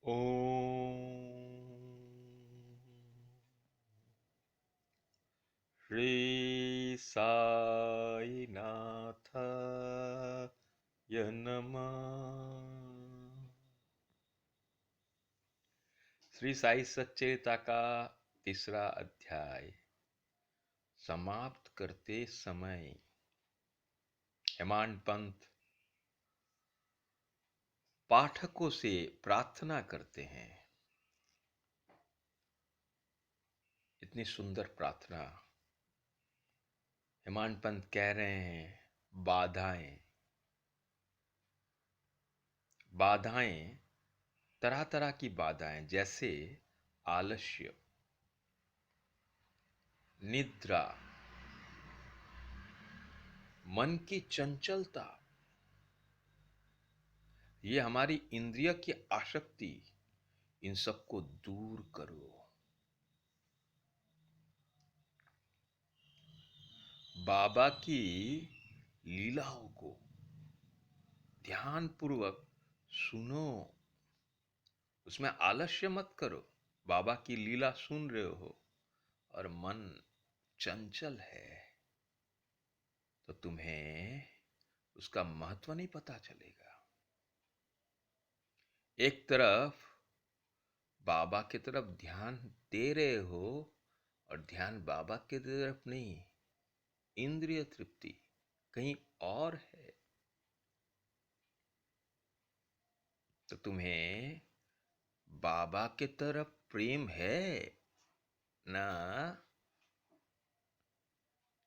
ओम श्री साई नाथाय नमः। श्री साई सच्चरिता का तीसरा अध्याय समाप्त करते समय हेमाड पंत पाठकों से प्रार्थना करते हैं। इतनी सुंदर प्रार्थना। हेमाड पंत कह रहे हैं, बाधाएं बाधाएं तरह तरह की बाधाएं, जैसे आलस्य, निद्रा, मन की चंचलता, ये हमारी इंद्रिय की आसक्ति, इन सबको दूर करो। बाबा की लीलाओं को ध्यान पूर्वक सुनो, उसमें आलस्य मत करो। बाबा की लीला सुन रहे हो और मन चंचल है तो तुम्हें उसका महत्व नहीं पता चलेगा। एक तरफ बाबा की तरफ ध्यान दे रहे हो और ध्यान बाबा की तरफ नहीं, इंद्रिय तृप्ति कहीं और है, तो तुम्हें बाबा की तरफ प्रेम है ना?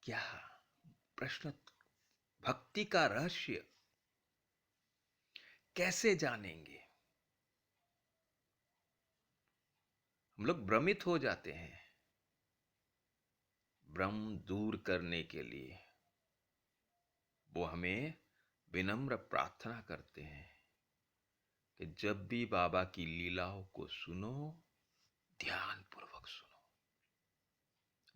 क्या प्रश्न। भक्ति का रहस्य कैसे जानेंगे? हम लोग भ्रमित हो जाते हैं। भ्रम दूर करने के लिए वो हमें विनम्र प्रार्थना करते हैं कि जब भी बाबा की लीलाओं को सुनो, ध्यान पूर्वक सुनो।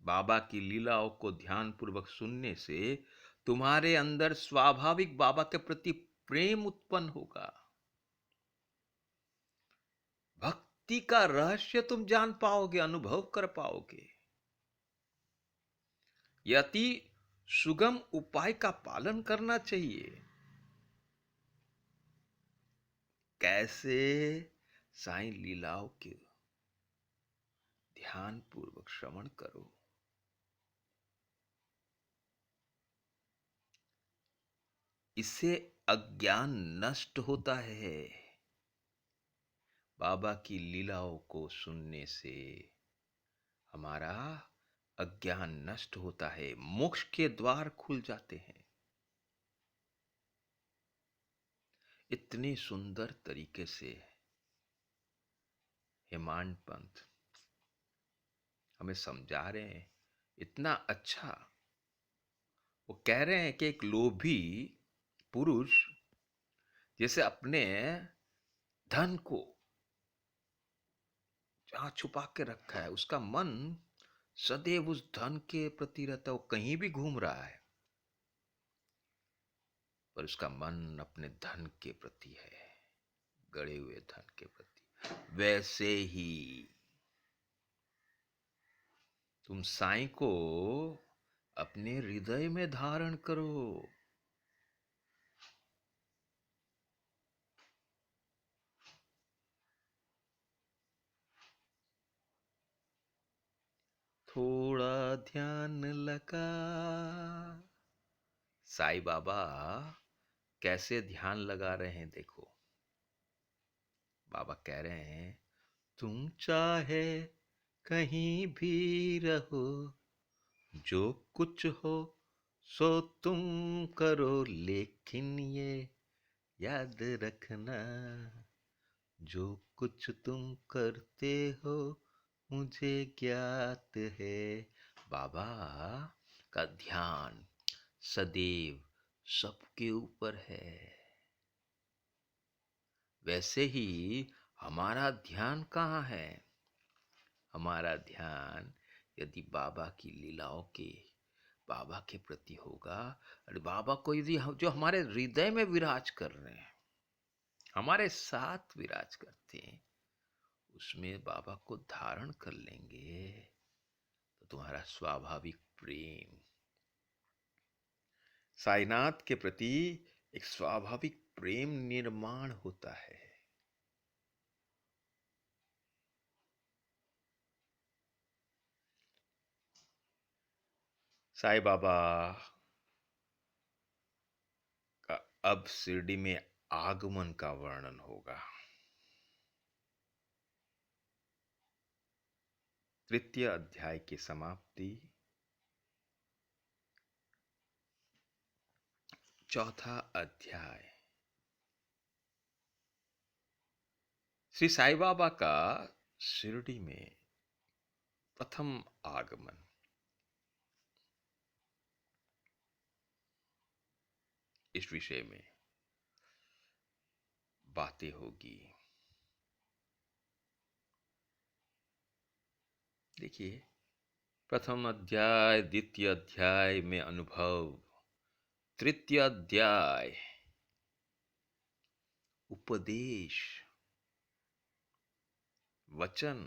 बाबा की लीलाओं को ध्यान पूर्वक सुनने से तुम्हारे अंदर स्वाभाविक बाबा के प्रति प्रेम उत्पन्न होगा। भक्ति का रहस्य तुम जान पाओगे, अनुभव कर पाओगे। यह अति सुगम उपाय का पालन करना चाहिए। कैसे? साईं लीलाओं के ध्यान पूर्वक श्रवण करो। इससे अज्ञान नष्ट होता है। बाबा की लीलाओं को सुनने से हमारा अज्ञान नष्ट होता है, मोक्ष के द्वार खुल जाते हैं। इतनी सुंदर तरीके से हेमाड पंत हमें समझा रहे हैं, इतना अच्छा। वो कह रहे हैं कि एक लोभी पुरुष जैसे अपने धन को जहां छुपा के रखा है, उसका मन सदैव उस धन के प्रति रहता है। वो कहीं भी घूम रहा है पर उसका मन अपने धन के प्रति है, गड़े हुए धन के प्रति। वैसे ही तुम साईं को अपने हृदय में धारण करो। थोड़ा ध्यान लगा। साईं बाबा कैसे ध्यान लगा रहे हैं देखो। बाबा कह रहे हैं, तुम चाहे कहीं भी रहो, जो कुछ हो सो तुम करो, लेकिन ये याद रखना, जो कुछ तुम करते हो मुझे ज्ञात है। बाबा का ध्यान सदैव सबके ऊपर है। वैसे ही हमारा ध्यान कहाँ है? हमारा ध्यान यदि बाबा की लीलाओं के, बाबा के प्रति होगा, और बाबा को यदि जो हमारे हृदय में विराज कर रहे हैं, हमारे साथ विराज करते हैं, उसमें बाबा को धारण कर लेंगे तो तुम्हारा स्वाभाविक प्रेम साईनाथ के प्रति एक स्वाभाविक प्रेम निर्माण होता है। साईं बाबा का अब शिरडी में आगमन का वर्णन होगा। तृतीय अध्याय की समाप्ति, चौथा अध्याय। श्री साईं बाबा का शिरडी में प्रथम आगमन, इस विषय में बातें होगी। देखिए, प्रथम अध्याय, द्वितीय अध्याय में अनुभव, तृतीय अध्याय उपदेश, वचन,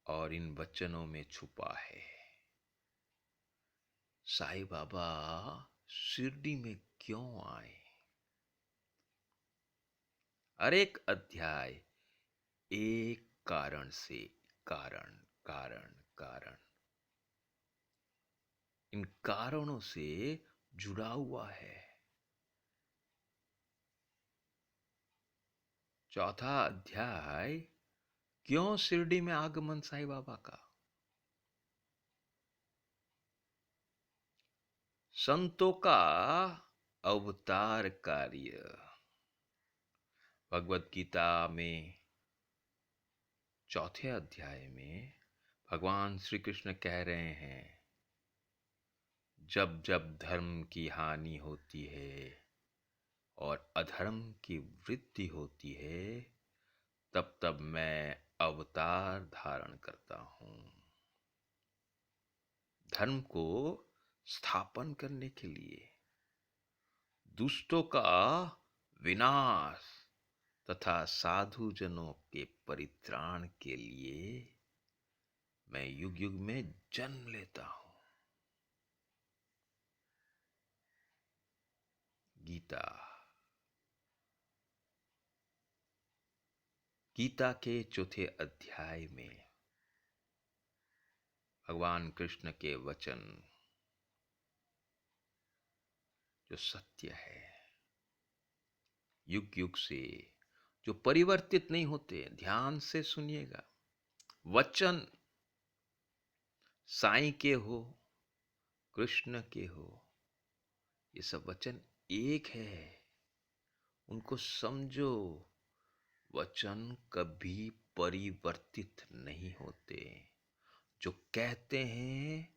और इन वचनों में छुपा है साईं बाबा शिरडी में क्यों आए। हर एक अध्याय एक कारण से, कारण कारण कारण, इन कारणों से जुड़ा हुआ है। चौथा अध्याय, क्यों शिरडी में आगमन साईं बाबा का। संतों का अवतार कार्य। भगवत गीता में चौथे अध्याय में भगवान श्री कृष्ण कह रहे हैं, जब जब धर्म की हानि होती है और अधर्म की वृद्धि होती है, तब तब मैं अवतार धारण करता हूं, धर्म को स्थापन करने के लिए, दुष्टों का विनाश तथा साधु जनों के परित्राण के लिए मैं युग युग में जन्म लेता हूं। गीता, गीता के चौथे अध्याय में भगवान कृष्ण के वचन जो सत्य है, युग युग से जो परिवर्तित नहीं होते, ध्यान से सुनिएगा। वचन साईं के हो, कृष्ण के हो, ये सब वचन एक है, उनको समझो। वचन कभी परिवर्तित नहीं होते, जो कहते हैं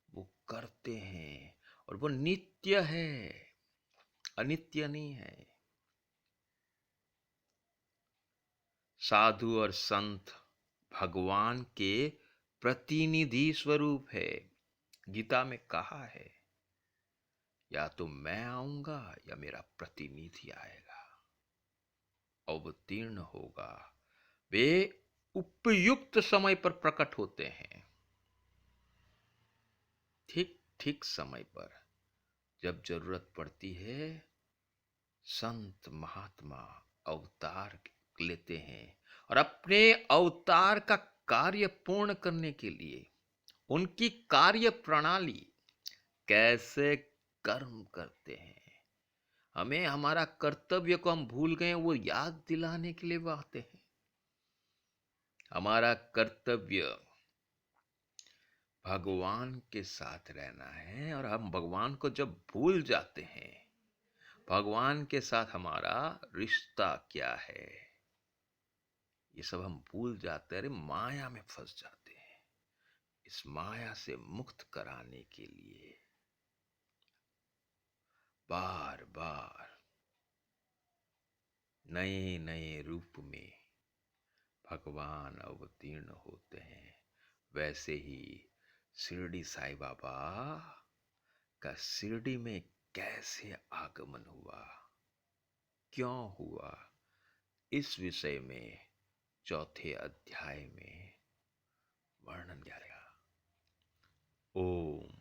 वो करते हैं, और वो नित्य है, अनित्य नहीं है। साधु और संत भगवान के प्रतिनिधि स्वरूप है। गीता में कहा है, या तो मैं आऊंगा या मेरा प्रतिनिधि आएगा, अवतीर्ण होगा। वे उपयुक्त समय पर प्रकट होते हैं, ठीक ठीक समय पर। जब जरूरत पड़ती है, संत महात्मा अवतार लेते हैं और अपने अवतार का कार्य पूर्ण करने के लिए उनकी कार्य प्रणाली कैसे कर्म करते हैं, हमें हमारा कर्तव्य को हम भूल गए, वो याद दिलाने के लिए वो आते हैं। हमारा कर्तव्य भगवान के साथ रहना है, और हम भगवान को जब भूल जाते हैं, भगवान के साथ हमारा रिश्ता क्या है, ये सब हम भूल जाते हैं, अरे माया में फंस जाते हैं। इस माया से मुक्त कराने के लिए बार बार नए नए रूप में भगवान अवतीर्ण होते हैं। वैसे ही शिरडी साईं बाबा का शिरडी में कैसे आगमन हुआ, क्यों हुआ, इस विषय में चौथे अध्याय में वर्णन किया गया। ओम